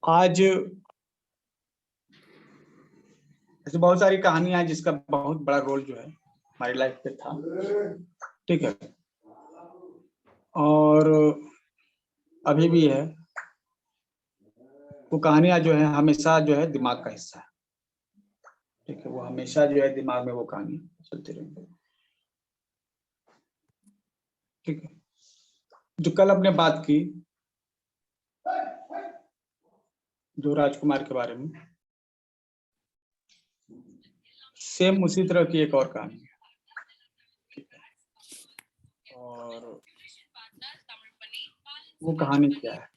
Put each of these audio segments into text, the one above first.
आज ऐसी बहुत सारी कहानियां हैं जिसका बहुत बड़ा रोल जो है हमारी लाइफ पे था, ठीक है, और अभी भी है। वो कहानियां जो है हमेशा जो है दिमाग का हिस्सा है, ठीक है, वो हमेशा जो है दिमाग में वो कहानी चलती रहेंगी, ठीक है। जो कल हमने बात की जो राजकुमार के बारे में, सेम उसी तरह की एक और कहानी है, ठीक है। और वो कहानी क्या है?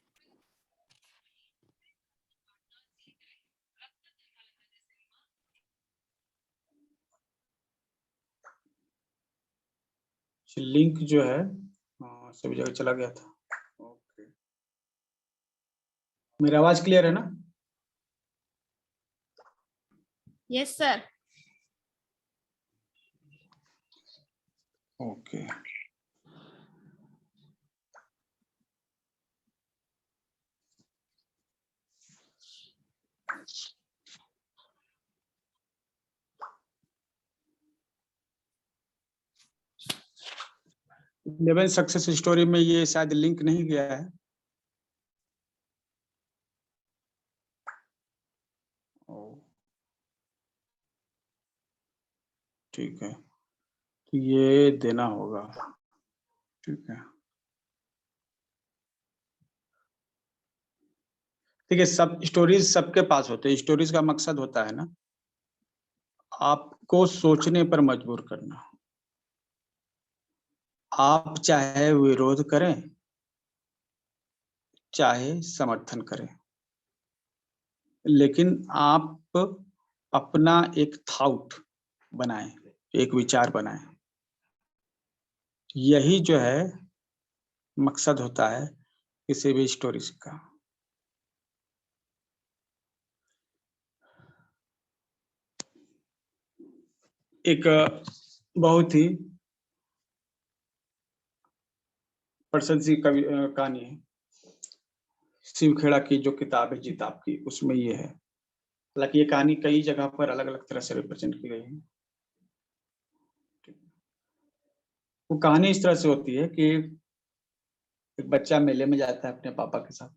लिंक जो है सभी जगह चला गया था। ओके, मेरी आवाज क्लियर है ना? Yes sir. Okay, level success story में ये शायद लिंक नहीं गया है। ठीक है, तो ये देना होगा, ठीक है। ठीक है, सब स्टोरीज सबके पास होते हैं। स्टोरीज का मकसद होता है ना आपको सोचने पर मजबूर करना। आप चाहे विरोध करें चाहे समर्थन करें, लेकिन आप अपना एक थॉट बनाएं, एक विचार बनाएं। यही जो है मकसद होता है किसी भी स्टोरीज का। एक बहुत ही प्रसिद्ध सी कहानी है शिव खेड़ा की, जो किताब है जिताब की, उसमें ये है। हालांकि ये कहानी कई जगह पर अलग अलग तरह से रिप्रेजेंट की गई है। वो कहानी इस तरह से होती है कि एक बच्चा मेले में जाता है अपने पापा के साथ,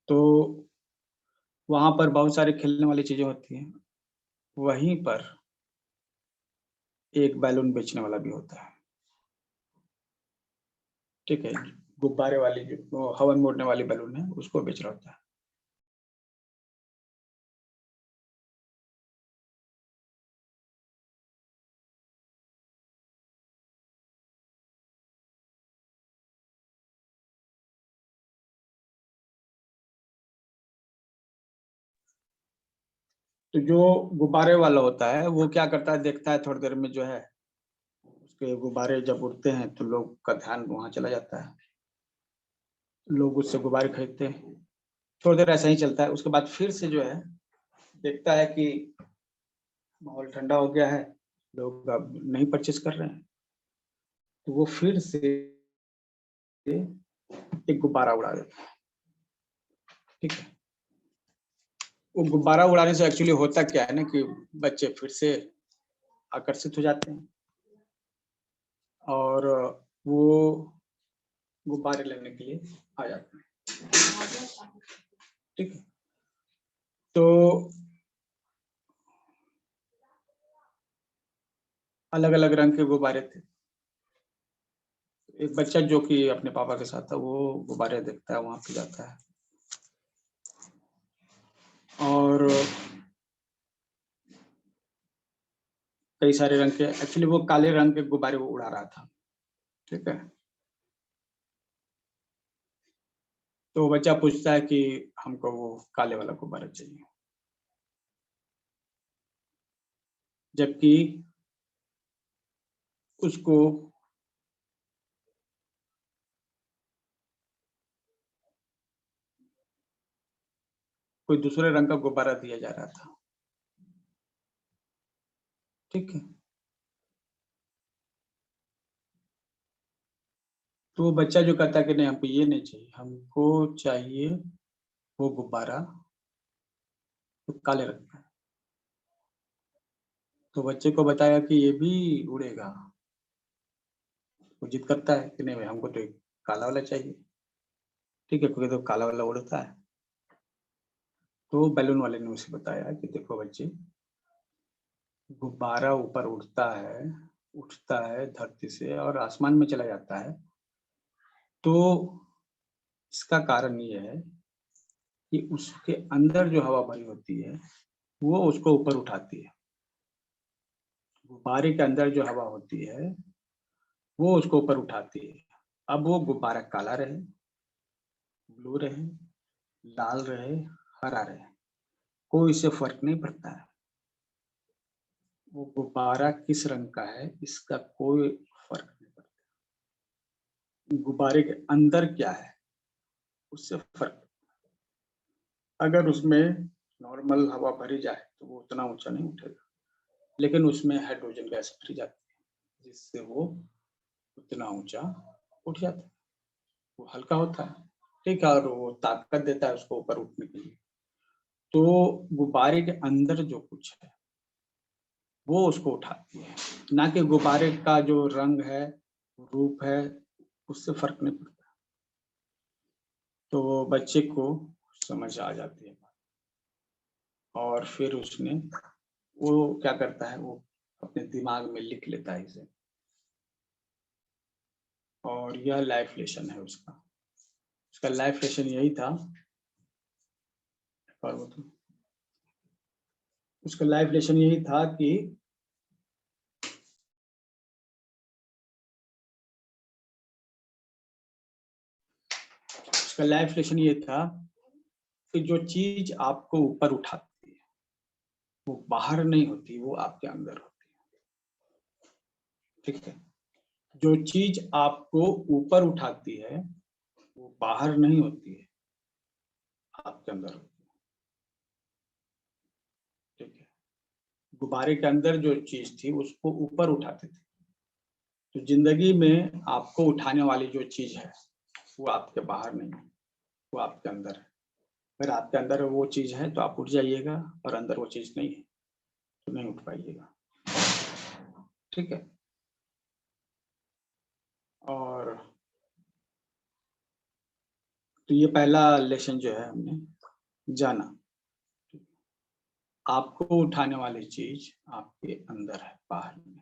तो वहां पर बहुत सारी खेलने वाली चीजें होती हैं। वहीं पर एक बैलून बेचने वाला भी होता है, ठीक है। गुब्बारे वाली जो हवन मोड़ने वाली बैलून है उसको बेच रहा होता है। तो जो गुब्बारे वाला होता है वो क्या करता है, देखता है थोड़ी देर में जो है उसके गुब्बारे जब उड़ते हैं तो लोग का ध्यान वहां चला जाता है, लोग उससे गुब्बारे खरीदते हैं। थोड़ी देर ऐसा ही चलता है, उसके बाद फिर से जो है देखता है कि माहौल ठंडा हो गया है, लोग अब नहीं परचेस कर रहे हैं, तो वो फिर से एक गुब्बारा उड़ा देता है, ठीक है। वो गुब्बारा उड़ाने से एक्चुअली होता क्या है ना कि बच्चे फिर से आकर्षित हो जाते हैं और वो गुब्बारे लेने के लिए आ जाते हैं, ठीक है। तो अलग अलग रंग के गुब्बारे थे। एक बच्चा जो कि अपने पापा के साथ था वो गुब्बारे देखता है, वहां पे जाता है और कई सारे रंग के, एक्चुअली वो काले रंग के गुब्बारे वो उड़ा रहा था, ठीक है। तो बच्चा पूछता है कि हमको वो काले वाला गुब्बारा चाहिए, जबकि उसको कोई दूसरे रंग का गुब्बारा दिया जा रहा था, ठीक है। तो वो बच्चा जो कहता है कि नहीं हमको ये नहीं चाहिए, हमको चाहिए वो गुब्बारा तो काले रंग का है। तो बच्चे को बताया कि ये भी उड़ेगा। वो जिद करता है कि नहीं भाई हमको तो एक काला वाला चाहिए। ठीक है, क्योंकि तो काला वाला उड़ता है। तो बैलून वाले ने उसे बताया कि देखो बच्चे, गुब्बारा ऊपर उठता है धरती से और आसमान में चला जाता है। तो इसका कारण ये है कि उसके अंदर जो हवा भरी होती है वो उसको ऊपर उठाती है। गुब्बारे के अंदर जो हवा होती है वो उसको ऊपर उठाती है। अब वो गुब्बारा काला रहे, ब्लू रहे, लाल रहे, हरा रहे, कोई इससे फर्क नहीं पड़ता है। वो गुब्बारा किस रंग का है इसका कोई फर्क नहीं पड़ता। गुब्बारे के अंदर क्या है उससे फर्क। अगर उसमें नॉर्मल हवा भरी जाए तो वो उतना ऊंचा नहीं उठेगा, लेकिन उसमें हाइड्रोजन गैस भरी जाती है जिससे वो उतना ऊंचा उठ जाता है। वो हल्का होता है, ठीक है, और वो ताकत देता है उसको ऊपर उठने के लिए। तो गुब्बारे के अंदर जो कुछ है वो उसको उठाती है, ना कि गुब्बारे का जो रंग है, रूप है, उससे फर्क नहीं पड़ता। तो बच्चे को समझ आ जाती है और फिर उसने वो क्या करता है, वो अपने दिमाग में लिख लेता है इसे। और यह लाइफ लेसन है उसका। उसका लाइफ लेसन यही था। और वो तो उसका लाइफ लेसन यही था कि उसका लाइफ लेसन ये था कि जो चीज आपको ऊपर उठाती है वो बाहर नहीं होती, वो आपके अंदर होती है। ठीक है, जो चीज आपको ऊपर उठाती है वो बाहर नहीं होती है, आपके अंदर होती है। ठीक है, गुब्बारे के अंदर जो चीज थी उसको ऊपर उठाते थे। तो जिंदगी में आपको उठाने वाली जो चीज है वो आपके बाहर नहीं है, वो आपके अंदर है। अगर आपके अंदर वो चीज है तो आप उठ जाइएगा, और अंदर वो चीज नहीं है तो नहीं उठ पाइएगा। ठीक है, और तो ये पहला लेसन जो है हमने जाना। आपको उठाने वाली चीज आपके अंदर है, बाहर नहीं।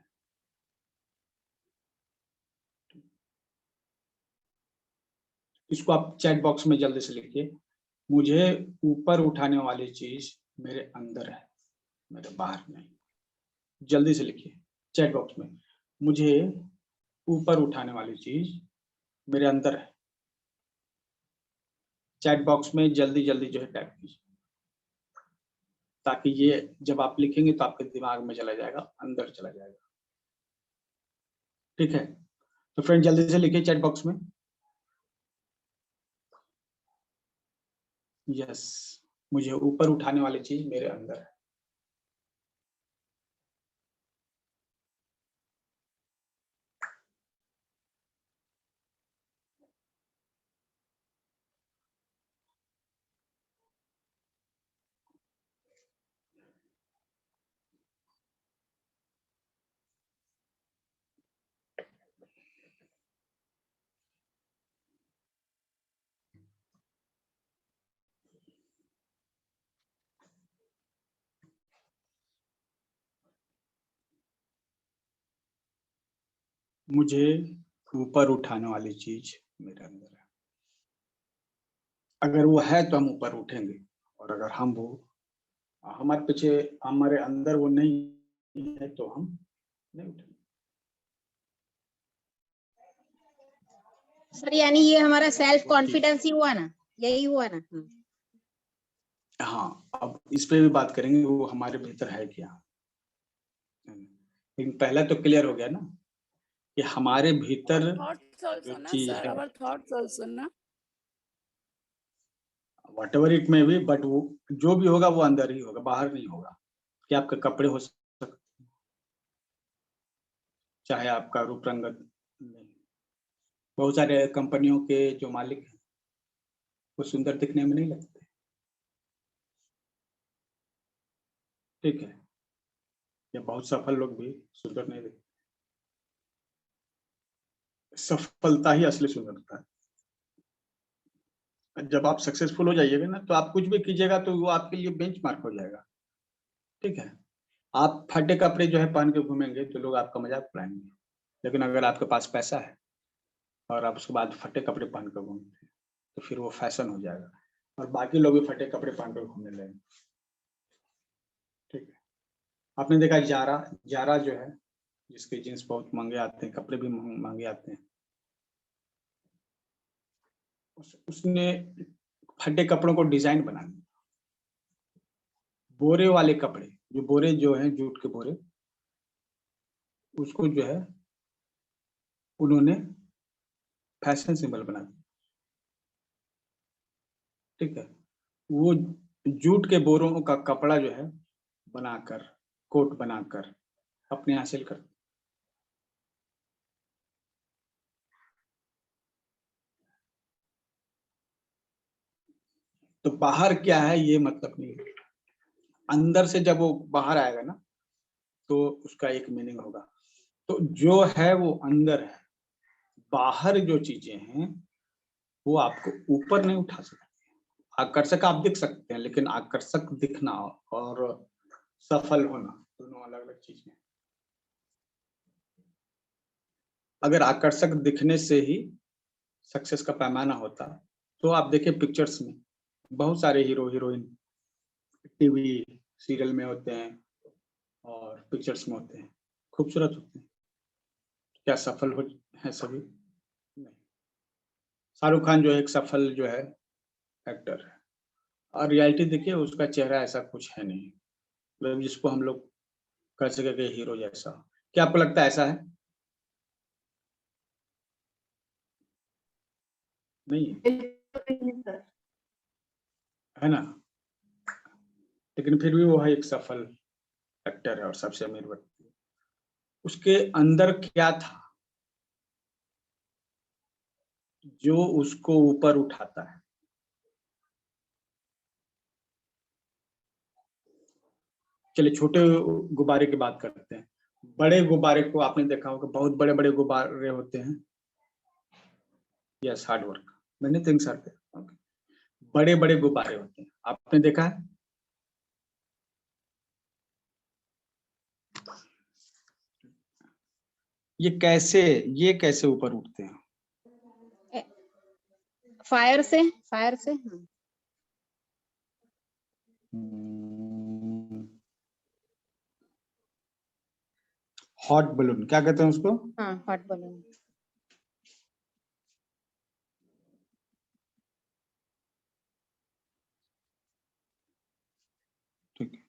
इसको आप चैट बॉक्स में जल्दी से लिखिए। मुझे ऊपर उठाने वाली चीज मेरे अंदर है, मेरे बाहर नहीं। जल्दी से लिखिए चैट बॉक्स में, मुझे ऊपर उठाने वाली चीज मेरे अंदर है। चैट बॉक्स में जल्दी जल्दी जो है टाइप कीजिए, ताकि ये जब आप लिखेंगे तो आपके दिमाग में चला जाएगा, अंदर चला जाएगा। ठीक है, तो फ्रेंड जल्दी से लिखिए चैट बॉक्स में। यस, मुझे ऊपर उठाने वाली चीज मेरे अंदर है। मुझे ऊपर उठाने वाली चीज मेरे अंदर है। अगर वो है तो हम ऊपर उठेंगे, और अगर हम वो हमारे पीछे, हमारे अंदर वो नहीं है तो हम नहीं उठेंगे। सर यानी ये हमारा सेल्फ कॉन्फिडेंस ही हुआ ना, यही हुआ ना। हाँ, अब इस पे भी बात करेंगे वो हमारे भीतर है क्या। लेकिन पहला तो क्लियर हो गया ना कि हमारे भीतर जो चीज है, वट एवर इट में भी, बट वो जो भी होगा वो अंदर ही होगा, बाहर नहीं होगा। कि आपके कपड़े हो सकते, चाहे आपका रूप रंग नहीं, बहुत सारे कंपनियों के जो मालिक हैं वो सुंदर दिखने में नहीं लगते, ठीक है, या बहुत सफल लोग भी सुंदर नहीं दिखते। सफलता ही असली सुंदरता है। जब आप सक्सेसफुल हो जाइएगा ना, तो आप कुछ भी कीजिएगा तो वो आपके लिए बेंचमार्क हो जाएगा, ठीक है। आप फटे कपड़े जो है पहन के घूमेंगे तो लोग आपका मजाक उड़ाएंगे, लेकिन अगर आपके पास पैसा है और आप उसके बाद फटे कपड़े पहन कर घूमते हैं तो फिर वो फैशन हो जाएगा और बाकी लोग भी फटे कपड़े पहन कर घूमने लगेंगे, ठीक है। आपने देखा जारा, जारा जो है जिसके जींस बहुत महंगे आते हैं, कपड़े भी महंगे आते हैं, उसने फटे कपड़ों को डिजाइन बना दिया। बोरे वाले कपड़े, जो बोरे जो हैं जूट के बोरे, उसको जो है उन्होंने फैशन सिंबल बना दिया, ठीक है। वो जूट के बोरों का कपड़ा जो है बनाकर, कोट बनाकर अपने यहाँ सेल करते। तो बाहर क्या है ये मतलब नहीं है, अंदर से जब वो बाहर आएगा ना तो उसका एक मीनिंग होगा। तो जो है वो अंदर है, बाहर जो चीजें हैं वो आपको ऊपर नहीं उठा सकते। आकर्षक आप दिख सकते हैं, लेकिन आकर्षक दिखना और सफल होना दोनों अलग अलग चीजें हैं। अगर आकर्षक दिखने से ही सक्सेस का पैमाना होता तो आप देखिए पिक्चर्स में बहुत सारे हीरो हीरोइन टीवी सीरियल में होते हैं और पिक्चर्स में होते हैं, खूबसूरत होते हैं, क्या सफल हो है सभी? नहीं। शाहरुख खान जो है एक सफल जो है एक्टर है, और रियलिटी देखिए उसका चेहरा ऐसा कुछ है नहीं, मतलब जिसको हम लोग कह सके कि हीरो जैसा। क्या आपको लगता है ऐसा है? नहीं है ना, लेकिन फिर भी वो है एक सफल एक्टर है और सबसे अमीर व्यक्ति। उसके अंदर क्या था जो उसको ऊपर उठाता है? चलिए छोटे गुब्बारे की बात करते हैं। बड़े गुब्बारे को आपने देखा होगा, बहुत बड़े बड़े गुब्बारे होते हैं। Yes, hard work, many things are there. बड़े बड़े गुब्बारे होते हैं, आपने देखा है? ये कैसे ऊपर उठते हैं? फायर से, फायर से। हॉट बलून, क्या कहते हैं उसको? हाँ, हॉट बलून। ठीक है।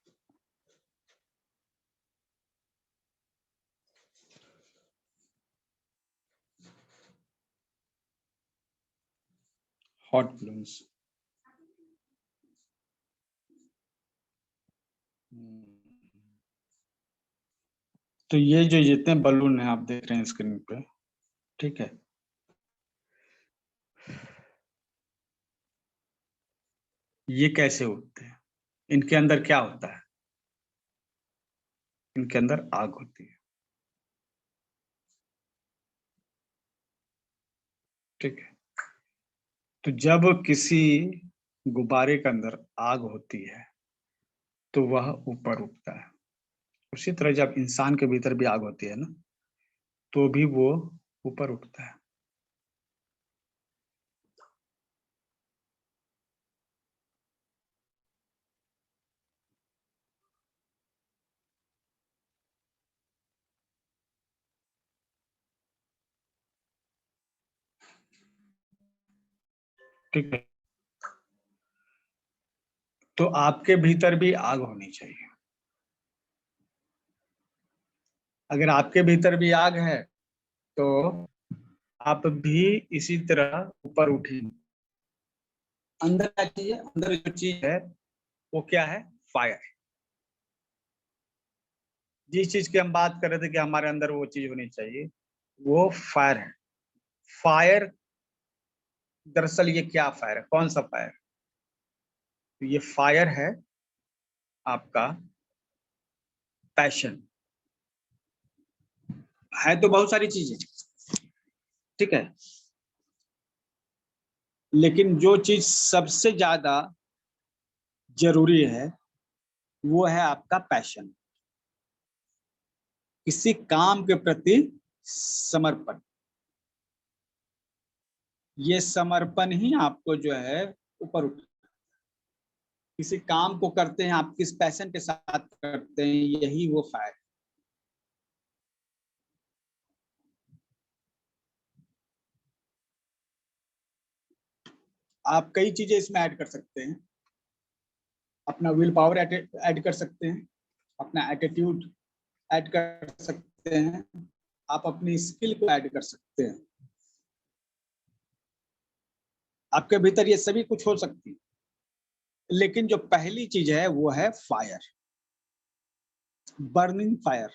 Hot balloons. तो ये जो जितने बलून हैं आप देख रहे हैं स्क्रीन पे, ठीक है, ये कैसे उठते हैं? इनके अंदर क्या होता है? इनके अंदर आग होती है, ठीक है। तो जब किसी गुब्बारे के अंदर आग होती है तो वह ऊपर उठता है। उसी तरह जब इंसान के भीतर भी आग होती है ना, तो भी वो ऊपर उठता है। ठीक है, तो आपके भीतर भी आग होनी चाहिए। अगर आपके भीतर भी आग है तो आप भी इसी तरह ऊपर उठेंगे। अंदर क्या चीज है? अंदर जो चीज है वो क्या है? फायर। जिस चीज की हम बात कर रहे थे कि हमारे अंदर वो चीज होनी चाहिए, वो फायर है। फायर, दरअसल ये क्या फायर है, कौन सा फायर? तो ये फायर है आपका पैशन। है तो बहुत सारी चीजें, ठीक है, लेकिन जो चीज सबसे ज्यादा जरूरी है वो है आपका पैशन, किसी काम के प्रति समर्पण। ये समर्पण ही आपको जो है ऊपर उठा, किसी काम को करते हैं आप किस पैशन के साथ करते हैं, यही वो फायर। आप कई चीजें इसमें ऐड कर सकते हैं, अपना विल पावर ऐड कर सकते हैं, अपना एटीट्यूड ऐड कर सकते हैं, आप अपनी स्किल को ऐड कर सकते हैं। आपके भीतर ये सभी कुछ हो सकती है, लेकिन जो पहली चीज है वो है fire, burning fire,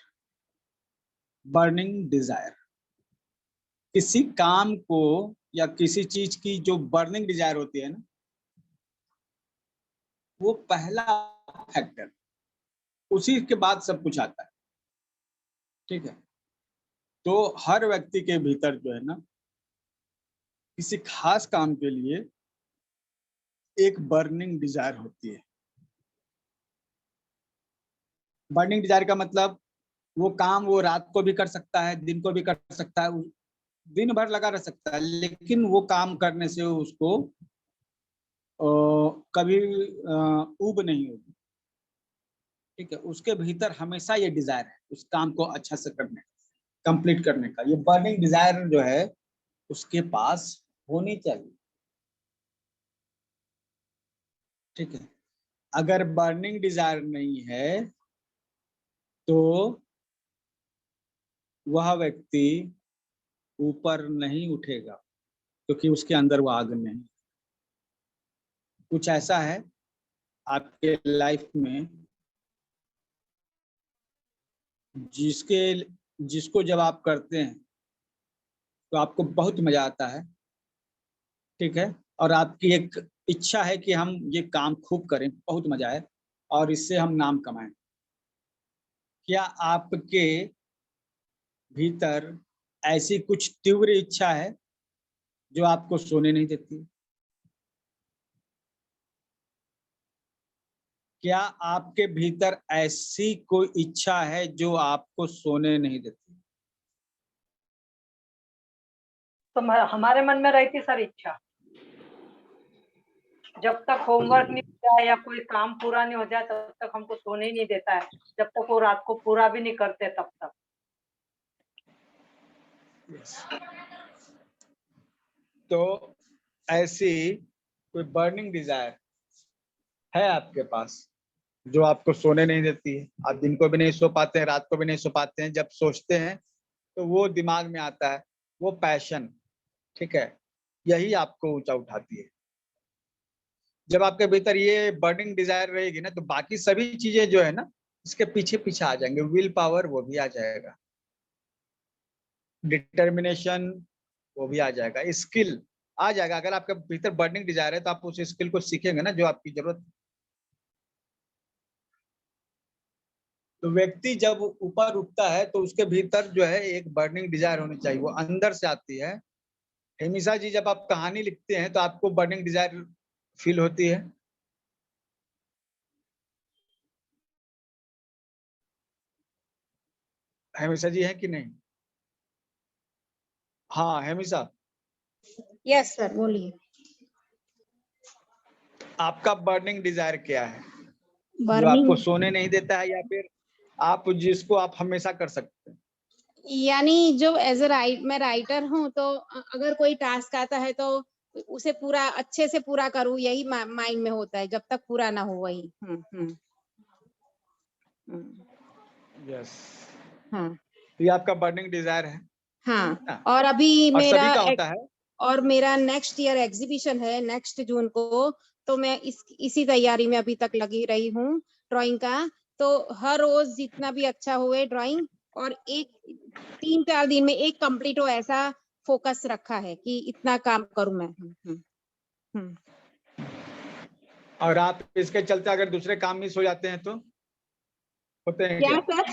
burning desire. किसी काम को या किसी चीज की जो बर्निंग डिजायर होती है ना, वो पहला फैक्टर, उसी के बाद सब कुछ आता है, ठीक है। तो हर व्यक्ति के भीतर जो है ना, किसी खास काम के लिए एक बर्निंग डिजायर होती है। बर्निंग डिजायर का मतलब वो काम वो रात को भी कर सकता है, दिन को भी कर सकता है, दिन भर लगा रह सकता है, लेकिन वो काम करने से उसको कभी ऊब नहीं होगी, ठीक है। उसके भीतर हमेशा ये डिजायर है उस काम को अच्छा से करने, कंप्लीट करने का। ये बर्निंग डिजायर जो है उसके पास होनी चाहिए, ठीक है। अगर बर्निंग डिजायर नहीं है तो वह व्यक्ति ऊपर नहीं उठेगा, क्योंकि उसके अंदर वो आग नहीं। कुछ ऐसा है आपके लाइफ में जिसको जब आप करते हैं तो आपको बहुत मजा आता है, ठीक है, और आपकी एक इच्छा है कि हम ये काम खूब करें, बहुत मजा आए और इससे हम नाम कमाएं। क्या आपके भीतर ऐसी कुछ तीव्र इच्छा है जो आपको सोने नहीं देती? क्या आपके भीतर ऐसी कोई इच्छा है जो आपको सोने नहीं देती? तो हमारे मन में रहती सर इच्छा, जब तक होमवर्क नहीं हो जाए या कोई काम पूरा नहीं हो जाए तब तक हमको सोने ही नहीं देता है, जब तक वो रात को पूरा भी नहीं करते तब तक। तो ऐसी कोई बर्निंग डिजायर है आपके पास जो आपको सोने नहीं देती है? आप दिन को भी नहीं सो पाते हैं, रात को भी नहीं सो पाते हैं, जब सोचते हैं तो वो दिमाग में आता है, वो पैशन, ठीक है, यही आपको ऊंचा उठाती है। जब आपके भीतर ये बर्निंग डिजायर रहेगी ना, तो बाकी सभी चीजें जो है ना इसके पीछे पीछे आ जाएंगे। विल पावर वो भी आ जाएगा, डिटर्मिनेशन वो भी आ जाएगा, स्किल आ जाएगा। अगर आपके भीतर बर्निंग डिजायर है तो आप उस स्किल को सीखेंगे ना जो आपकी जरूरत। तो व्यक्ति जब ऊपर उठता है तो उसके भीतर जो है एक बर्निंग डिजायर होनी चाहिए, वो अंदर से आती है। हेमिसा जी, जब आप कहानी लिखते हैं तो आपको बर्निंग डिजायर फील होती है? हेमिसा जी है कि नहीं? हाँ हेमिसा, यस सर, बोलिए। आपका बर्निंग डिजायर क्या है जो बर्निंग आपको सोने नहीं देता है, या फिर आप जिसको आप हमेशा कर सकते हैं? यानी जो एज ए मैं राइटर हूँ, तो अगर कोई टास्क आता है तो उसे पूरा अच्छे से पूरा करूँ, यही माइंड में होता है, जब तक पूरा ना हो वही। यस, हाँ ये आपका बर्निंग डिजायर है हाँ। ना? और अभी और मेरा सभी का होता है। और मेरा नेक्स्ट ईयर एग्जीबिशन है, नेक्स्ट जून को, तो मैं इसी तैयारी में अभी तक लगी रही हूँ ड्राइंग का। तो हर रोज जितना भी अच्छा हुए ड्राइंग, और एक 3-4 दिन में एक कंप्लीट हो, ऐसा फोकस रखा है कि इतना काम करूं मैं। हम्म। और आप इसके चलते अगर दूसरे काम मिस हो जाते हैं तो होते हैं क्या क्या? सर?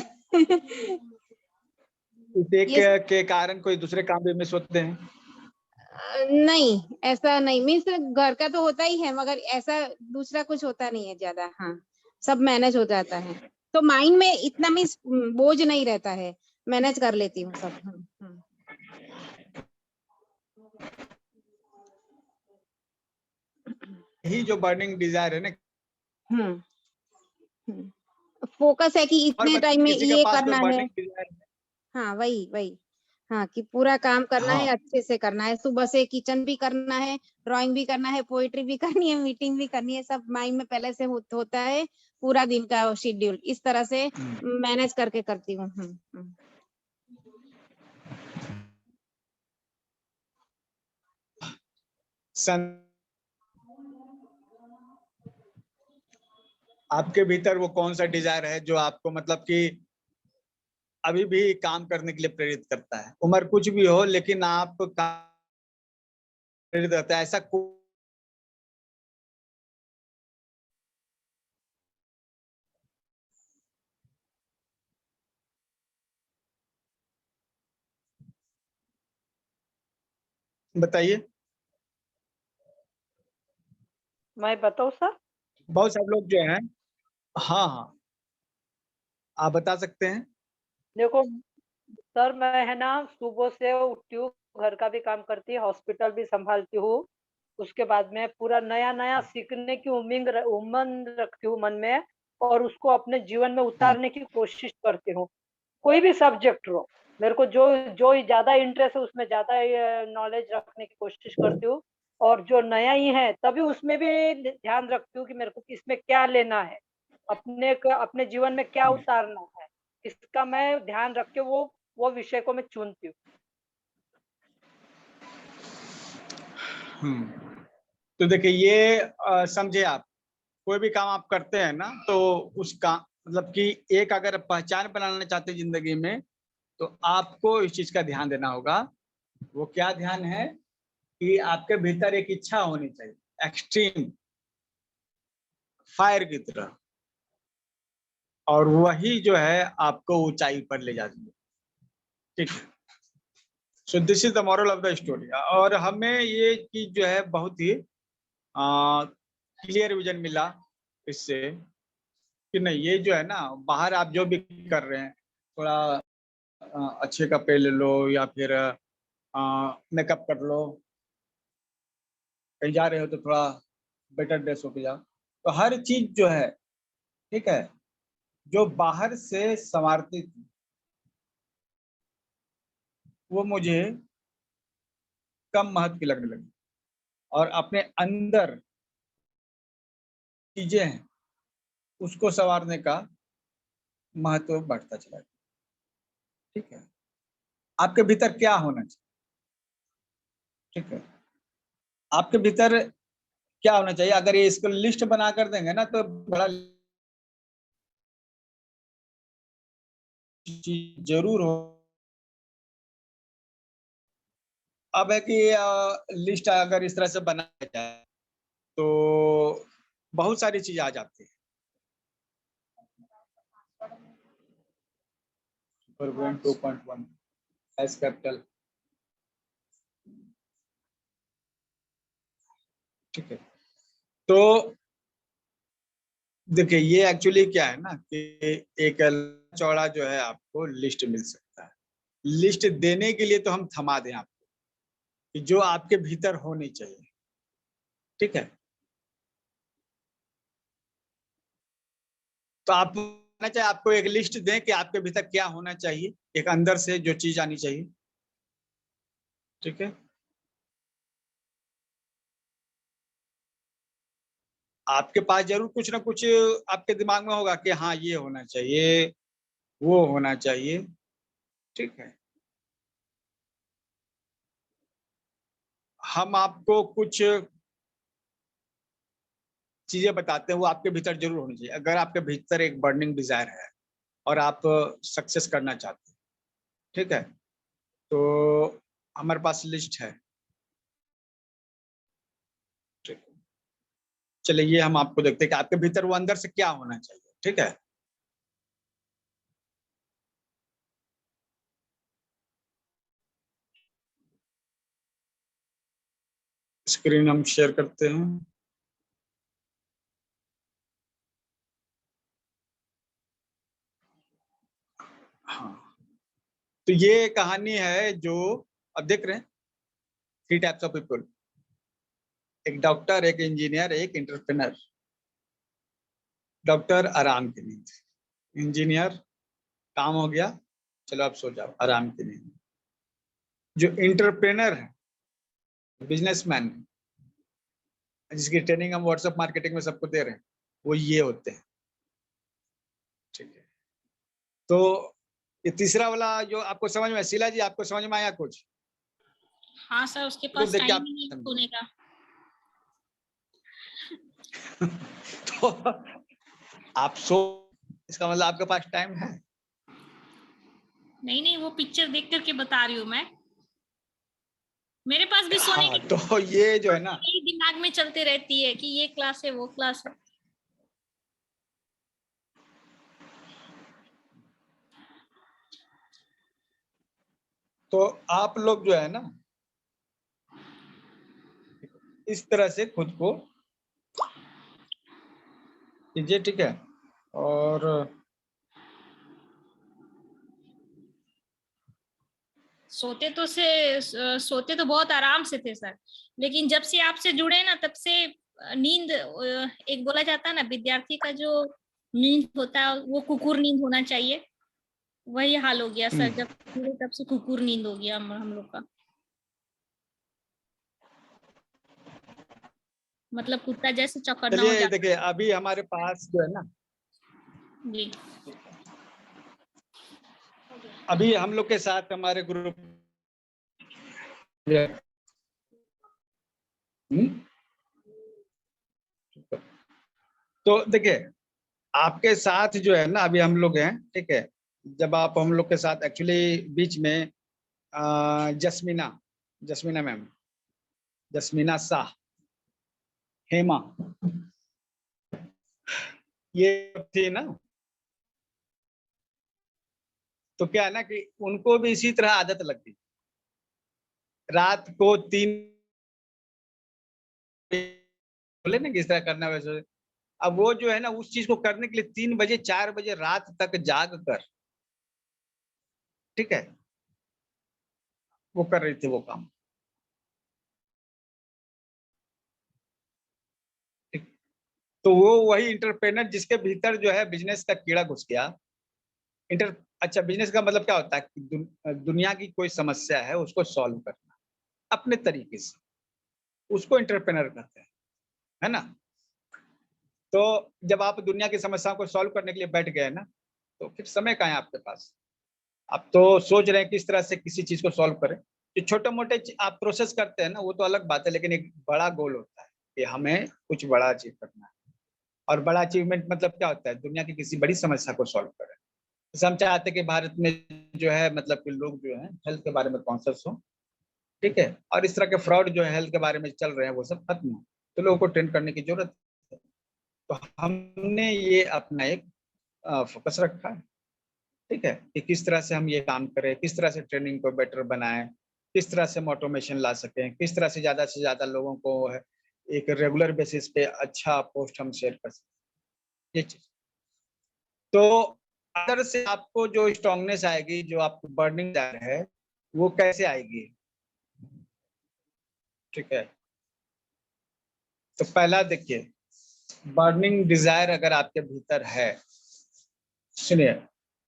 इस एक ये के कारण कोई दूसरे काम भी मिस होते हैं? नहीं, ऐसा नहीं, मीन्स घर का तो होता ही है, मगर ऐसा दूसरा कुछ होता नहीं है ज्यादा। हाँ, सब मैनेज हो जाता है, तो माइंड में इतना मीन्स बोझ नहीं रहता है, मैनेज कर लेती हूँ सब। यही जो बर्निंग डिजायर है ना। फोकस है कि और इतने टाइम बताइए, में किसी के ये पास कोई करना है। बर्निंग डिजायर है? हाँ, वही हाँ, कि पूरा काम करना है, हाँ। अच्छे से करना है, सुबह से किचन भी करना है, ड्राइंग भी करना है, पोएट्री भी करनी है, मीटिंग भी करनी है, सब माइंड में पहले से होता है, पूरा दिन का शेड्यूल इस तरह से मैनेज करके करती हूँ। आपके भीतर वो कौन सा डिजायर है जो आपको मतलब कि अभी भी काम करने के लिए प्रेरित करता है? उम्र कुछ भी हो, लेकिन आप प्रेरित करता है ऐसा बताइए। मैं बताऊं सर? बहुत सारे लोग जो हैं। हाँ हाँ, आप बता सकते हैं। देखो सर, मैं है ना सुबह से उठती हूँ, घर का भी काम करती हूँ, हॉस्पिटल भी संभालती हूँ। उसके बाद में पूरा नया नया सीखने की उमंग रखती हूँ मन में, और उसको अपने जीवन में हाँ। उतारने की कोशिश करती हूँ। कोई भी सब्जेक्ट हो, मेरे को जो जो ज्यादा इंटरेस्ट है उसमें ज्यादा नॉलेज रखने की कोशिश करती हूँ। और जो नया ही है तभी उसमें भी ध्यान रखती हूँ कि मेरे को इसमें क्या लेना है, अपने जीवन में क्या उतारना है, इसका मैं ध्यान रख के वो विषय को मैं चुनती हूँ। तो देखिए, ये समझे आप, कोई भी काम आप करते हैं ना, तो उस काम मतलब कि एक अगर पहचान बनाना चाहते हैं जिंदगी में, तो आपको इस चीज का ध्यान देना होगा। वो क्या ध्यान है कि आपके भीतर एक इच्छा होनी चाहिए, एक्सट्रीम फायर की तरह, और वही जो है आपको ऊंचाई पर ले जाती है। ठीक है। So this is the moral of the story. और हमें ये चीज जो है बहुत ही क्लियर विजन मिला इससे, कि नहीं, ये जो है ना, बाहर आप जो भी कर रहे हैं, थोड़ा अच्छे कपड़े ले लो, या फिर मेकअप कर लो, कहीं जा रहे हो तो थोड़ा बेटर ड्रेस होके जाओ, तो हर चीज जो है, ठीक है, जो बाहर से संवारती थी, वो मुझे कम महत्व की लगने लगी, और अपने अंदर चीजें हैं उसको संवारने का महत्व बढ़ता चला गया। ठीक है। आपके भीतर क्या होना चाहिए? ठीक है। आपके भीतर क्या होना चाहिए? अगर ये इसको लिस्ट बना कर देंगे ना, तो बड़ा चीज जरूर हो। अब है कि लिस्ट अगर इस तरह से बनाया जाए तो बहुत सारी चीज आ जाती है। Super 2.1 S capital. ठीक है। तो देखिए, ये एक्चुअली क्या है ना, कि एक चौड़ा जो है आपको लिस्ट मिल सकता है। लिस्ट देने के लिए तो हम थमा दें आपको, कि जो आपके भीतर होनी चाहिए। ठीक है। तो आप चाहे आपको एक लिस्ट दें कि आपके भीतर क्या होना चाहिए, एक अंदर से जो चीज आनी चाहिए। ठीक है। आपके पास जरूर कुछ ना कुछ आपके दिमाग में होगा कि हाँ, ये होना चाहिए, वो होना चाहिए। ठीक है। हम आपको कुछ चीजें बताते हैं, वो आपके भीतर जरूर होनी चाहिए। अगर आपके भीतर एक बर्निंग डिजायर है और आप सक्सेस करना चाहते हैं, ठीक है, तो हमारे पास लिस्ट है। चलिए ये हम आपको देखते हैं कि आपके भीतर वो अंदर से क्या होना चाहिए। ठीक है, स्क्रीन हम शेयर करते हैं। हाँ, तो ये कहानी है जो अब देख रहे हैं, 3 टाइप्स ऑफ पीपल, एक डॉक्टर, एक इंजीनियर, एक एंटरप्रेन्योर। डॉक्टर आराम की नींद, इंजीनियर काम हो गया चलो आप सो जाओ, आराम की नींद। जो एंटरप्रेन्योर है, बिजनेसमैन, जिसकी ट्रेनिंग हम व्हाट्सएप मार्केटिंग में सबको दे रहे हैं, वो ये होते हैं। ठीक है, तो ये तीसरा वाला जो आपको समझ में, शीला जी आपको समझ में आया कुछ? हाँ सर, उसके तो पास देख के टाइम आप ही नहीं समझो। सोने का। तो आप सो, इसका मतलब आपके पास टाइम है? नहीं नहीं, वो पिक्चर देख करके बता रही हूँ मैं। मेरे पास भी सोने हाँ, की तो ये जो है ना, मेरे दिमाग में चलते रहती है कि ये क्लास है वो क्लास है। तो आप लोग जो है ना इस तरह से खुद को कीजिए। ठीक है, और सोते तो बहुत आराम से थे सर, लेकिन जब से आपसे जुड़े ना तब से नींद, एक बोला जाता है ना विद्यार्थी का जो नींद होता है वो कुकुर नींद होना चाहिए, वही हाल हो गया सर। जब जुड़े तब से कुकुर नींद हो गया हम लोग का। मतलब कुत्ता जैसे चौकन्ना हो चलिए जाता देखिए अभी हमारे पास जो है ना, जी। अभी हम लोग के साथ हमारे ग्रुप तो देखिए आपके साथ जो है ना अभी हम लोग हैं। ठीक है, जब आप हम लोग के साथ एक्चुअली बीच में Jasmina, Jasmina ma'am, Jasmina Shah, Hema, ये थी ना, तो क्या है ना कि उनको भी इसी तरह आदत लग गई, रात को 3 बोले ना किस तरह करना वैसे। अब वो जो है ना उस चीज को करने के लिए 3 बजे 4 बजे रात तक जाग कर, ठीक है, वो कर रही थी वो काम। ठीक, तो वो वही इंटरप्रेनर जिसके भीतर जो है बिजनेस का कीड़ा घुस गया। इंटर अच्छा, बिजनेस का मतलब क्या होता है कि दुनिया की कोई समस्या है उसको सॉल्व करना अपने तरीके से, उसको इंटरप्रेनर कहते हैं, है ना। तो जब आप दुनिया की समस्याओं को सॉल्व करने के लिए बैठ गए ना, तो फिर समय कहाँ है आपके पास? आप तो सोच रहे हैं किस तरह से किसी चीज को सॉल्व करें। जो छोटे मोटे आप प्रोसेस करते हैं ना वो तो अलग बात है, लेकिन एक बड़ा गोल होता है कि हमें कुछ बड़ा अचीव करना है। और बड़ा अचीवमेंट मतलब क्या होता है? दुनिया की किसी बड़ी समस्या को सॉल्व करें। जैसे हम चाहते हैं कि भारत में जो है मतलब कि लोग जो है हेल्थ के बारे में कॉन्शियस हो, ठीक है, और इस तरह के फ्रॉड जो है हेल्थ के बारे में चल रहे हैं वो सब खत्म हो, तो लोगों को ट्रेन करने की जरूरत है। तो हमने ये अपना एक फोकस रखा है। ठीक है, कि किस तरह से हम ये काम करें, किस तरह से ट्रेनिंग को बेटर बनाएं, किस तरह से ऑटोमेशन ला सकें, किस तरह से ज्यादा लोगों को एक रेगुलर बेसिस पे अच्छा पोस्ट हम शेयर कर सकें, ये चीज। तो अंदर से आपको जो स्ट्रांगनेस आएगी, जो आपको बर्निंग डिजायर है, वो कैसे आएगी? ठीक है, तो पहला देखिए, बर्निंग डिजायर अगर आपके भीतर है, सुनिए,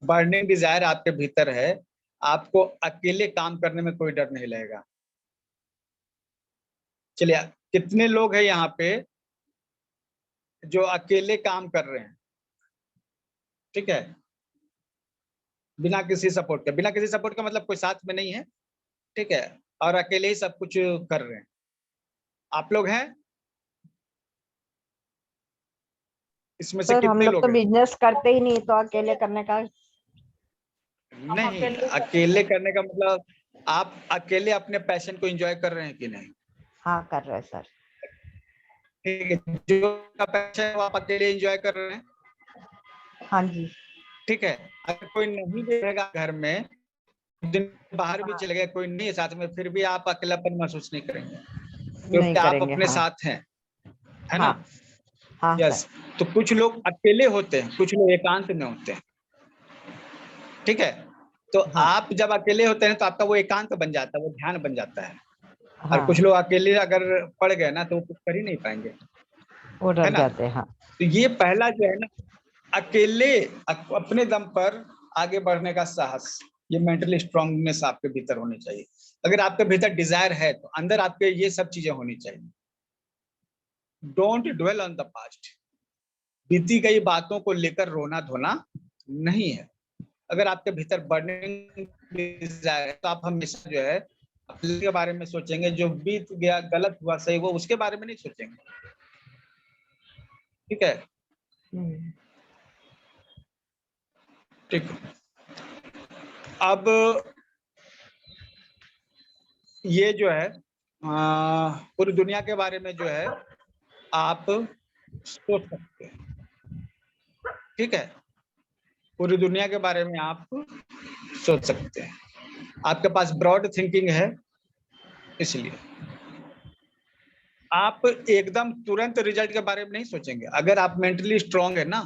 बर्निंग डिजायर आपके भीतर है, आपको अकेले काम करने में कोई डर नहीं लगेगा। चलिए, कितने लोग हैं यहाँ पे जो अकेले काम कर रहे हैं? ठीक है, बिना किसी सपोर्ट के, बिना किसी सपोर्ट का मतलब कोई साथ में नहीं है, ठीक है, और अकेले ही सब कुछ कर रहे हैं। आप लोग हैं इसमें से? सर हम कितने लोग तो लोग हैं? बिजनेस करते ही नहीं, तो अकेले करने का नहीं, अकेले करने का मतलब आप अकेले अपने पैशन को एंजॉय कर रहे हैं कि नहीं? हाँ कर रहे हैं सर। ठीक है, जो आपका पैशन है वो आप अकेले एंजॉय कर रहे हैं। हाँ जी। ठीक है, अगर कोई नहीं भी रहेगा घर में, दिन बाहर भी चले गए, कोई नहीं है साथ में, फिर भी आप अकेलापन महसूस नहीं करेंगे, नहीं क्योंकि आप करेंगे। अपने हाँ साथ हैं, है हाँ ना? हाँ यस। सर। तो कुछ लोग अकेले होते हैं, कुछ लोग एकांत में होते हैं। ठीक है, तो हाँ आप जब अकेले होते हैं तो आपका वो एकांत बन जाता है, वो ध्यान बन जाता है। और हाँ कुछ लोग अकेले अगर पड़ गए ना तो वो कुछ कर ही नहीं पाएंगे, वो है डर ना? जाते हैं। हाँ तो ये पहला जो है ना, अकेले अपने दम पर आगे बढ़ने का साहस, ये मेंटली स्ट्रांगनेस आपके भीतर होनी चाहिए। अगर आपके भीतर डिजायर है तो अंदर आपके ये सब चीजें होनी चाहिए। Don't dwell on the past. बीती गई बातों को लेकर रोना धोना नहीं है। अगर आपके भीतर बर्निंग डिजायर है तो आप हमेशा जो है अपने के बारे में सोचेंगे, जो बीत गया, गलत हुआ, सही हुआ, उसके बारे में नहीं सोचेंगे। ठीक है, ठीक। अब ये जो है पूरी दुनिया के बारे में जो है आप सोच सकते हैं। ठीक है, पूरी दुनिया के बारे में आप सोच सकते हैं। आपके पास ब्रॉड थिंकिंग है, इसलिए आप एकदम तुरंत रिजल्ट के बारे में नहीं सोचेंगे। अगर आप मेंटली स्ट्रांग है ना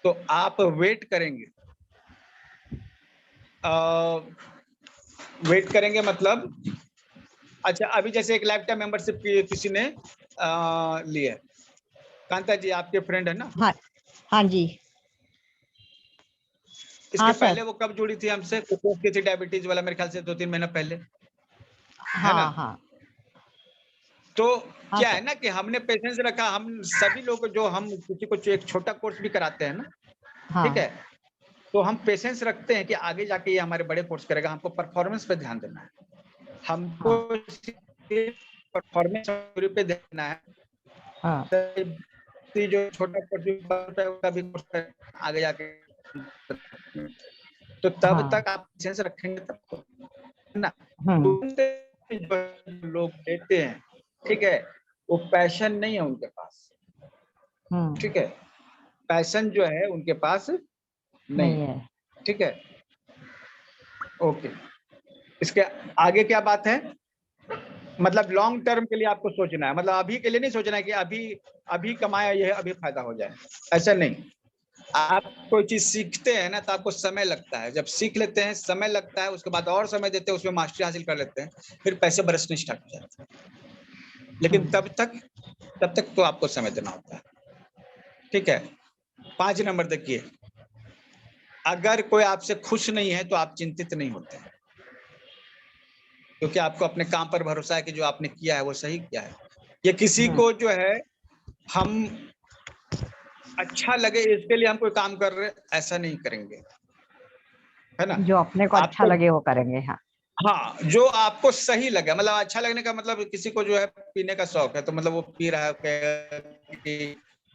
तो आप वेट करेंगे। वेट करेंगे मतलब, अच्छा अभी जैसे एक लाइफ टाइम मेंबरशिप किसी ने लिया, कांता जी आपके फ्रेंड है ना? हाँ हाँ जी। इसके हाँ पहले सर। वो कब जुड़ी थी हमसे? तो की थी डायबिटीज वाला, मेरे ख्याल से 2-3 महीना पहले, है ना? हाँ हाँ तो हाँ क्या सर। है ना कि हमने पेशेंस रखा। हम सभी लोग जो हम किसी को एक छोटा कोर्स भी कराते हैं ना, हाँ ठीक है, तो हम पेशेंस रखते हैं कि आगे जाके ये हमारे बड़े कोर्स करेगा। हमको परफॉर्मेंस पे ध्यान देना है, हमको परफॉर्मेंस पे देना है। हाँ जो छोटा कोर्स का भी कोर्स आगे जाके, तो तब हाँ। तक आप पेशेंस रखेंगे तब तो, है ना? जो लोग देते हैं, ठीक है, वो पैशन नहीं है उनके पास। ठीक है, पैशन जो है उनके पास नहीं है। ठीक है, ओके। इसके आगे क्या बात है? मतलब लॉन्ग टर्म के लिए आपको सोचना है, मतलब अभी के लिए नहीं सोचना है कि अभी कमाया ये अभी फायदा हो जाए, ऐसा नहीं। आप कोई चीज सीखते हैं ना तो आपको समय लगता है, जब सीख लेते हैं समय लगता है, उसके बाद और समय देते हैं, उसमें मास्टरी हासिल कर लेते हैं, फिर पैसे बरसने स्टार्ट हो जाते हैं। लेकिन तब तक तो आपको समय देना होता है। ठीक है, 5 नंबर देखिए, अगर कोई आपसे खुश नहीं है तो आप चिंतित नहीं होते हैं, क्योंकि आपको अपने काम पर भरोसा है कि जो आपने किया है वो सही किया है। ये किसी को जो है हम अच्छा लगे इसके लिए हम कोई काम कर रहे, ऐसा नहीं करेंगे, है ना? जो अपने को अच्छा लगे वो करेंगे। हाँ हाँ, जो आपको सही लगे, मतलब अच्छा लगने का मतलब किसी को जो है पीने का शौक है तो मतलब वो पी रहा है,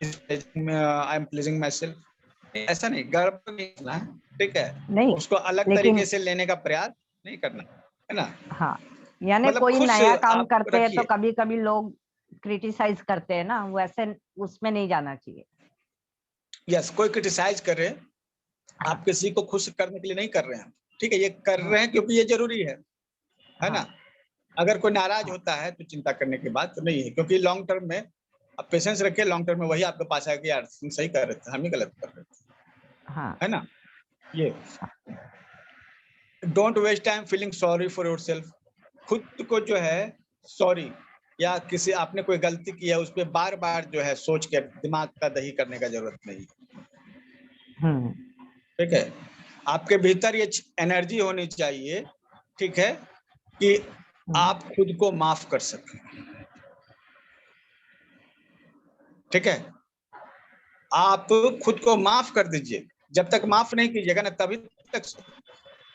I am pleasing my self, ऐसा नहीं, गर्व नहीं करना है। ठीक है, नहीं, उसको अलग तरीके से लेने का प्रयास नहीं करना, है ना? हाँ, यानी मतलब कोई खुश नया काम आप करते हैं तो रखिए। कभी कभी लोग क्रिटिसाइज करते हैं ना, वैसे उसमें नहीं जाना चाहिए। यस, कोई क्रिटिसाइज कर रहे हैं, आप किसी को खुश करने के लिए नहीं कर रहे हैं। ठीक है, ये कर रहे हैं क्योंकि ये जरूरी है ना? अगर कोई नाराज होता है तो चिंता करने की बात नहीं है, क्योंकि लॉन्ग टर्म में आप पेशेंस रखिए, लॉन्ग टर्म में वही आपके पास आएगा कि यार तुम सही कर रहे थे, हम ही गलत कर रहे थे, है ना? ये don't waste time feeling sorry for yourself. खुद को जो है सॉरी या किसी आपने कोई गलती की है उस पर बार बार जो है सोच के दिमाग का दही करने का जरूरत नहीं है। ठीक है, आपके भीतर ये एनर्जी होनी चाहिए, ठीक है, कि आप खुद को माफ कर सकें। ठीक है, आप खुद को माफ कर दीजिए। जब तक माफ नहीं कीजिएगा ना तभी तक,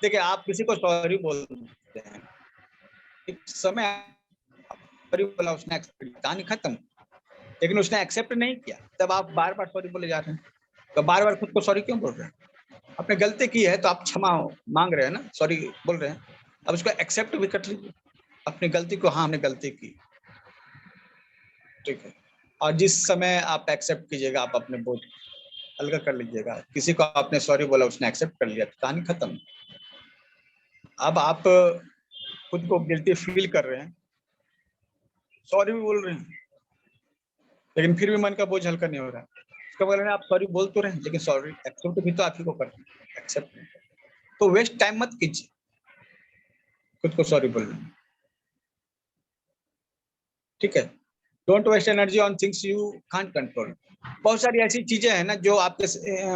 देखिए आप किसी को सॉरी बोलते हैं, एक समय सॉरी बोला उसने, कहानी खत्म, लेकिन उसने एक्सेप्ट नहीं किया, तब आप बार बार सॉरी बोले जा रहे हैं, तो बार बार खुद को सॉरी क्यों बोल रहे हैं? आपने गलती की है तो आप क्षमा मांग रहे हैं ना, सॉरी बोल रहे हैं, अब उसको एक्सेप्ट भी कर लीजिए अपनी गलती को, हाँ हमने गलती की, ठीक है। और जिस समय आप एक्सेप्ट कीजिएगा, आप अपने बोझ हल्का कर लीजिएगा। किसी को आपने सॉरी बोला, उसने एक्सेप्ट कर लिया, तो कहानी खत्म। अब आप खुद को गिल्टी फील कर रहे हैं, सॉरी भी बोल रहे हैं, लेकिन फिर भी मन का बोझ हल्का नहीं हो रहा है। इसका मतलब है आप सॉरी बोल तो रहे हैं, लेकिन सॉरी एक्सेप्ट भी तो आप ही को करना है, एक्सेप्ट नहीं। तो वेस्ट टाइम मत कीजिए खुद को सॉरी बोलने में, ठीक है। Don't waste energy on things you can't control. बहुत सारी ऐसी चीजें हैं ना जो आपके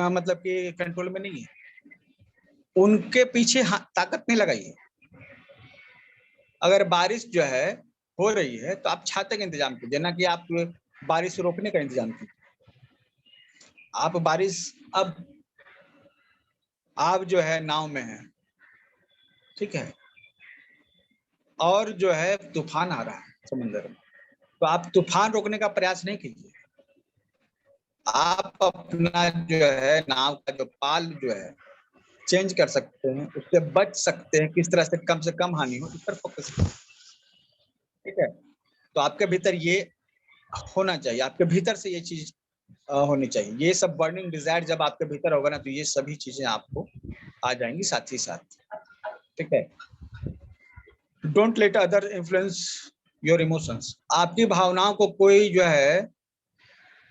मतलब कि कंट्रोल में नहीं है, उनके पीछे ताकत नहीं लगाइए। अगर बारिश जो है हो रही है तो आप छाते का इंतजाम कीजिए, ना कि आप बारिश रोकने का इंतजाम कीजिए। आप बारिश, अब आप जो है नाव में है, ठीक है, और जो है तूफान आ रहा है समुद्र में, तो आप तूफान रोकने का प्रयास नहीं कीजिए। आप अपना जो है नाव का जो पाल जो है चेंज कर सकते हैं, उससे बच सकते हैं, किस तरह से कम हानि हो, इस पर फोकस करें, ठीक है। तो आपके भीतर ये होना चाहिए, आपके भीतर से ये चीज होनी चाहिए। ये सब बर्निंग डिजायर जब आपके भीतर होगा ना, तो ये सभी चीजें आपको आ जाएंगी साथ ही साथ, ठीक है। Don't let other influence your emotions. आपकी भावनाओं को कोई जो है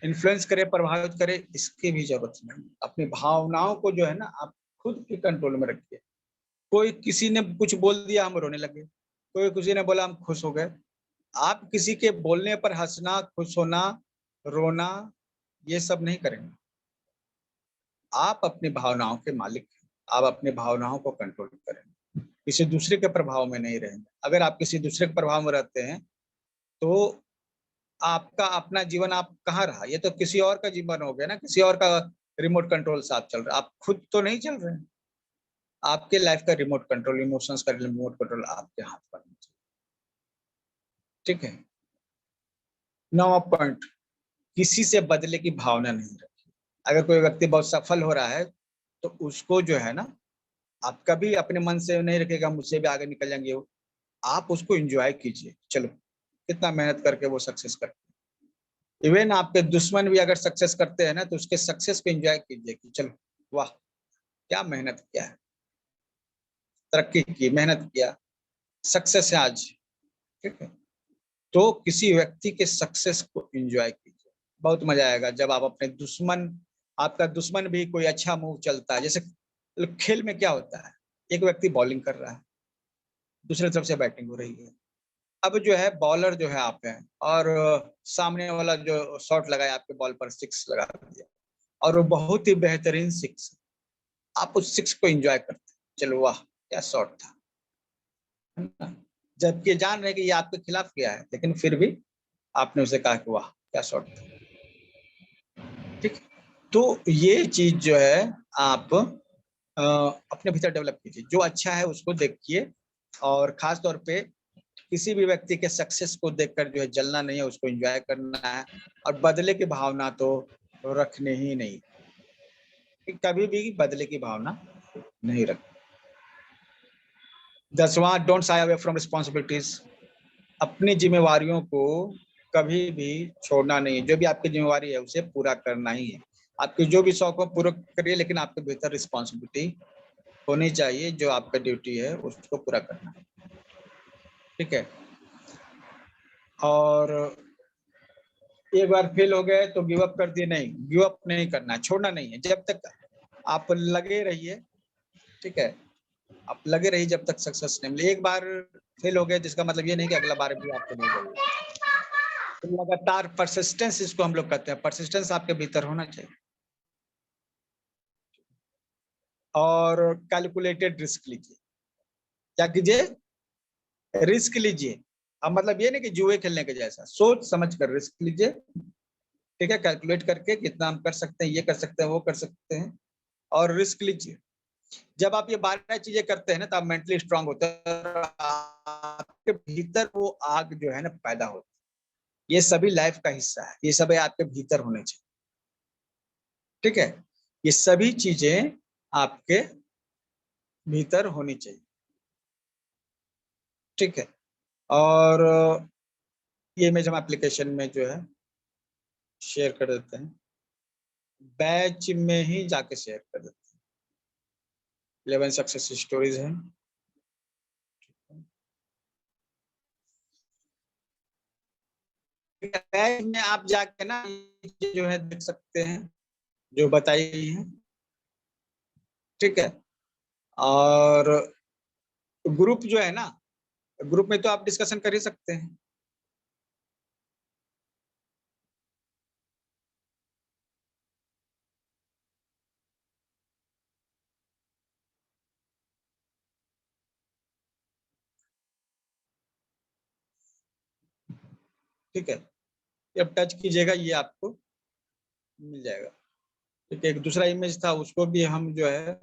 इन्फ्लुएंस करे, प्रभावित करे, इसकी भी जरूरत नहीं। अपनी भावनाओं को जो है ना आप खुद के कंट्रोल में रखिए। कोई किसी ने कुछ बोल दिया, हम रोने लगे, कोई किसी ने बोला, हम खुश हो गए। आप किसी के बोलने पर हंसना, खुश होना, रोना, ये सब नहीं करेंगे। आप अपनी भावनाओं के मालिक हैं, आप अपनी भावनाओं को कंट्रोल करेंगे, किसी दूसरे के प्रभाव में नहीं रहेंगे। अगर आप किसी दूसरे के प्रभाव में रहते हैं तो आपका अपना जीवन आप कहाँ रहा? ये तो किसी और का जीवन हो गया ना, किसी और का रिमोट कंट्रोल से आप चल रहे हैं, आप खुद तो नहीं चल रहे हैं। आपके लाइफ का रिमोट कंट्रोल, इमोशंस का रिमोट कंट्रोल आपके हाथ पर होना चाहिए, ठीक है। 9वां पॉइंट, किसी से बदले की भावना नहीं रखी। अगर कोई व्यक्ति बहुत सफल हो रहा है तो उसको जो है ना, आप कभी अपने मन से नहीं रखेगा मुझसे भी आगे निकल जाएंगे वो। आप उसको एंजॉय कीजिए, चलो कितना मेहनत करके वो सक्सेस करते हैं। इवन आपके दुश्मन भी अगर सक्सेस करते हैं ना, तो उसके सक्सेस को एंजॉय कीजिए कि चलो वाह क्या मेहनत किया है, तरक्की की, मेहनत किया, सक्सेस है आज, ठीक है। तो किसी व्यक्ति के सक्सेस को एंजॉय कीजिए, बहुत मजा आएगा जब आप अपने दुश्मन, आपका दुश्मन भी कोई अच्छा मूव चलता है। जैसे खेल में क्या होता है, एक व्यक्ति बॉलिंग कर रहा है, दूसरी तरफ से बैटिंग हो रही है। अब जो है बॉलर जो है आप हैं, और सामने वाला जो शॉट लगाया आपके बॉल पर, सिक्स लगा दिया, और वो बहुत ही बेहतरीन सिक्स, आप उस सिक्स को एंजॉय करते हैं, चलो वाह क्या शॉट था, है ना। जबकि जान रहे कि ये आपके खिलाफ किया है, लेकिन फिर भी आपने उसे कहा कि वाह क्या शॉट था, ठीक। तो ये चीज जो है आप अपने भीतर डेवलप कीजिए, जो अच्छा है उसको देखिए, और खास तौर पे किसी भी व्यक्ति के सक्सेस को देखकर जो है जलना नहीं है, उसको एंजॉय करना है, और बदले की भावना तो रखने ही नहीं, कभी भी बदले की भावना नहीं रख। 10वां, don't shy away from responsibilities. अपनी जिम्मेवारियों को कभी भी छोड़ना नहीं है, जो भी आपकी जिम्मेवारी है उसे पूरा करना ही है। आपके जो भी शौक हो पूरा करिए, लेकिन आपके भीतर रिस्पॉन्सिबिलिटी होनी चाहिए, जो आपका ड्यूटी है उसको पूरा करना है, ठीक है। और एक बार फेल हो गए तो गिव अप कर दिए, नहीं, गिव अप नहीं करना, छोड़ना नहीं है, जब तक आप लगे रहिए, ठीक है। आप लगे रहिए जब तक सक्सेस नहीं मिले। एक बार फेल हो गए जिसका मतलब ये नहीं कि अगला बार भी आपको नहीं मिलेगा। तो लगातार परसिस्टेंस, इसको हम लोग कहते हैं, परसिस्टेंस आपके भीतर होना चाहिए। और कैलकुलेटेड रिस्क लीजिए। क्या कीजिए? रिस्क लीजिए। अब मतलब ये नहीं कि जुए खेलने के जैसा, सोच समझ कर रिस्क लीजिए, ठीक है। कैलकुलेट करके कितना हम कर सकते हैं, ये कर सकते हैं, वो कर सकते हैं, और रिस्क लीजिए। जब आप ये 12 चीजें करते हैं ना, तो आप मेंटली स्ट्रांग होते हैं, आपके भीतर वो आग जो है ना पैदा होती है। ये सभी लाइफ का हिस्सा है, ये सब आपके भीतर होने चाहिए, ठीक है। ये सभी चीजें आपके भीतर होनी चाहिए। ठीक है, और ये इमेज हम एप्लीकेशन में जो है शेयर कर देते हैं, बैच में ही जाके शेयर कर देते हैं। 11 सक्सेस स्टोरीज हैं। बैच में आप जाके ना जो है देख सकते हैं जो बताई गई है। ठीक है, और ग्रुप जो है ना, ग्रुप में तो आप डिस्कशन कर ही सकते हैं। ठीक है, जब टच कीजिएगा ये आपको मिल जाएगा। ठीक है, एक दूसरा इमेज था उसको भी हम जो है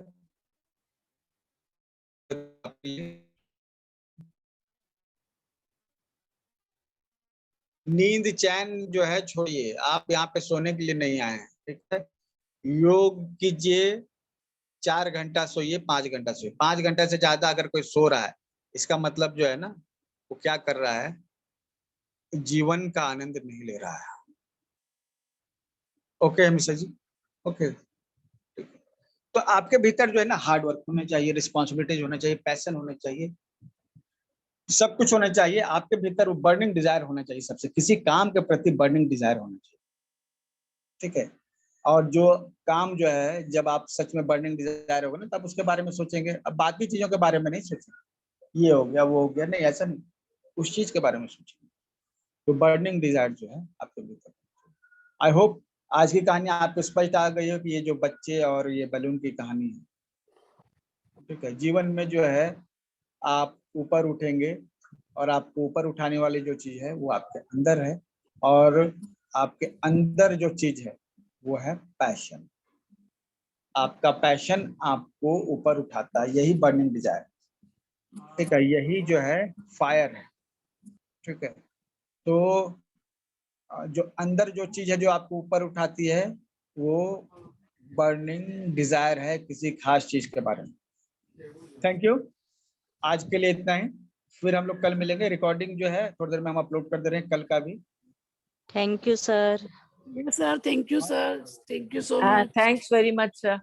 नींद चैन जो है छोड़िए, आप यहाँ पे सोने के लिए नहीं आए हैं। ठीक है, योग कीजिए, 4 घंटा सोइए, 5 घंटा सोइए। 5 घंटा से ज्यादा अगर कोई सो रहा है, इसका मतलब जो है ना वो क्या कर रहा है, जीवन का आनंद नहीं ले रहा है। Okay Mishra ji, okay. तो आपके भीतर जो है ना हार्ड वर्क होना चाहिए, रिस्पॉन्सिबिलिटीज होना चाहिए, पैशन होना चाहिए, सब कुछ होना चाहिए। आपके भीतर वो बर्निंग डिजायर होना चाहिए, सबसे किसी काम के प्रति बर्निंग डिजायर होना चाहिए। ठीक है, और जो काम जो है जब आप सच में बर्निंग डिजायर होगा ना तब उसके बारे में सोचेंगे। अब बाकी चीजों के बारे में नहीं सोचेंगे, ये हो गया वो हो गया, नहीं ऐसा नहीं, उस चीज के बारे में सोचेंगे। तो बर्निंग डिजायर जो है आपके भीतर। आई होप आज की कहानी आपको स्पष्ट आ गई हो कि ये जो बच्चे और ये बैलून की कहानी है। ठीक है, जीवन में जो है आप ऊपर उठेंगे और आपको ऊपर उठाने वाली जो चीज है वो आपके अंदर है, और आपके अंदर जो चीज है वो है पैशन। आपका पैशन आपको ऊपर उठाता है, यही बर्निंग डिजायर। ठीक है, यही जो है फायर है। ठीक है, तो जो अंदर जो चीज है जो आपको ऊपर उठाती है वो बर्निंग डिजायर है किसी खास चीज के बारे में। थैंक यू, आज के लिए इतना ही। फिर हम लोग कल मिलेंगे। रिकॉर्डिंग जो है थोड़ी देर में हम अपलोड कर दे रहे हैं कल का भी। Thank you, sir. Yes, sir. Thank you, sir. Thank you so much. Thanks very much, sir.